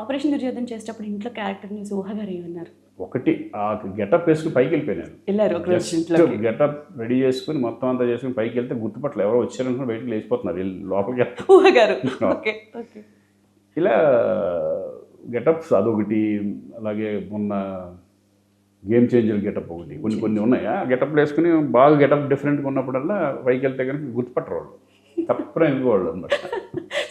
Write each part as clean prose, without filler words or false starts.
Operation Duryodhana చేసేటప్పుడు ఇంట్లో క్యారెక్టర్ని ఊహ గారు ఏమన్నారు? ఒకటి ఆ గెటప్ వేసుకుని పైకి వెళ్ళిపోయినాను. వెళ్ళారు ఒక రోజు ఇంట్లోకి. గెటప్ రెడీ చేసుకుని మొత్తం అంతా చేసుకుని పైకి వెళ్తే గుర్తుపట్టలు ఎవరో వచ్చారనుకుని బయటకు లేచిపోతున్నారు వీళ్ళు లోపలికి వెళ్తారు. ఊహ గారు ఓకే ఓకే. ఇలా గెటప్స్ అదొకటి, అలాగే మొన్న గేమ్ చేంజర్ గెటప్ ఒకటి, కొన్ని కొన్ని ఉన్నాయి. ఆ గెటప్లు వేసుకుని బాగా గెటప్ డిఫరెంట్గా ఉన్నప్పుడల్లా పైకి వెళ్తే కనుక గుర్తుపట్టరు వాళ్ళు, తప్పకుండా వెళ్ళిపోవాలి అనమాట.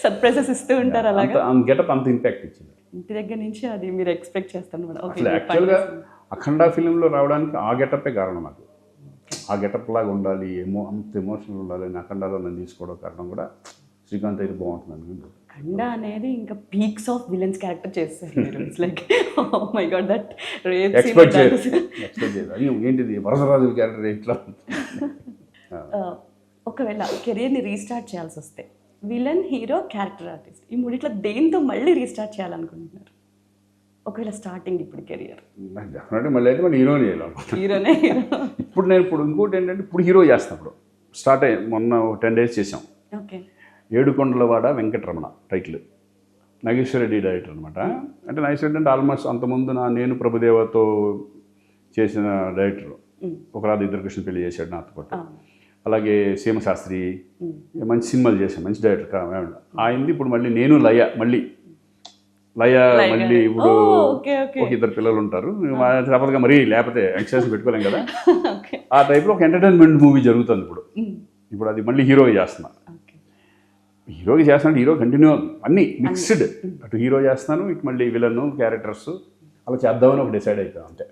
సర్ప్రైజెస్ ఇస్తూ ఉంటారు అలాగా. గెటప్ అంత ఇంపాక్ట్ ఇచ్చింది. ఇంటి దగ్గర నుంచి అది మీరు ఎక్స్పెక్ట్ చేస్తాను మేడం. అసలు యాక్చువల్గా అఖండ ఫిలింలో రావడానికి ఆ గెటప్పే కారణం నాకు. ఆ గెటప్ లాగా ఉండాలి, అంత ఎమోషనల్ ఉండాలి అని అఖండాలో నన్ను తీసుకోవడం కారణం కూడా శ్రీకాంత్ అయితే బాగుంటుంది అనుకుంటుంది. అఖండ అనేది ఇంకా పీక్స్ ఆఫ్ విలన్స్ క్యారెక్టర్ చేస్తారు మీరు. It's like oh my god that expect చేయదు అది ఏంటిది వరసరాజు క్యారెక్టర్ ఇట్లా. ఒకవేళ కెరీర్ని రీస్టార్ట్ చేయాల్సి వస్తే విలన్, హీరో, క్యారెక్టర్ ఆర్టిస్ట్ ఈ మూడిట్లో దేంతో మళ్ళీ రీస్టార్ట్ చేయాలనుకుంటున్నారు? ఒకవేళ స్టార్టింగ్ ఇప్పుడు కెరియర్ డెఫినెట్గా మళ్ళీ అయితే మళ్ళీ హీరోని చేయాలి. హీరోనే. ఇప్పుడు ఇంకోటి ఏంటంటే ఇప్పుడు హీరో చేస్తాను. ఇప్పుడు స్టార్ట్ అయ్యి మొన్న 10 days చేసాం. ఓకే. ఏడుకొండలవాడ వెంకటరమణ టైటిల్, నాగేశ్వరరెడ్డి డైరెక్టర్ అనమాట. అంటే నాగేశ్వరరెడ్డి అంటే ఆల్మోస్ట్ అంతకుముందు నేను ప్రభుదేవతో చేసిన డైరెక్టర్. ఒక రాదు ఇద్దరు కృష్ణ పెళ్లి చేశాడు నాతో పాటు. అలాగే సీమశాస్త్రి మంచి సినిమాలు చేశాను, మంచి డైరెక్టర్ ఆయనది. ఇప్పుడు మళ్ళీ నేను లయ మళ్ళీ ఇప్పుడు ఒక ఇద్దరు పిల్లలు ఉంటారు తప్పదుగా, మరీ లేకపోతే ఎక్సైజ్ పెట్టుకోలేం కదా. ఆ టైప్లో ఒక ఎంటర్టైన్మెంట్ మూవీ జరుగుతుంది ఇప్పుడు అది మళ్ళీ హీరోగా చేస్తున్నా. హీరోగా చేస్తున్నాను, హీరో కంటిన్యూ అన్నీ మిక్స్డ్. అటు హీరో చేస్తున్నాను, ఇటు మళ్ళీ విలన్ క్యారెక్టర్స్ అలా చేద్దామని ఒక డిసైడ్ అయిపోయాం అంతే.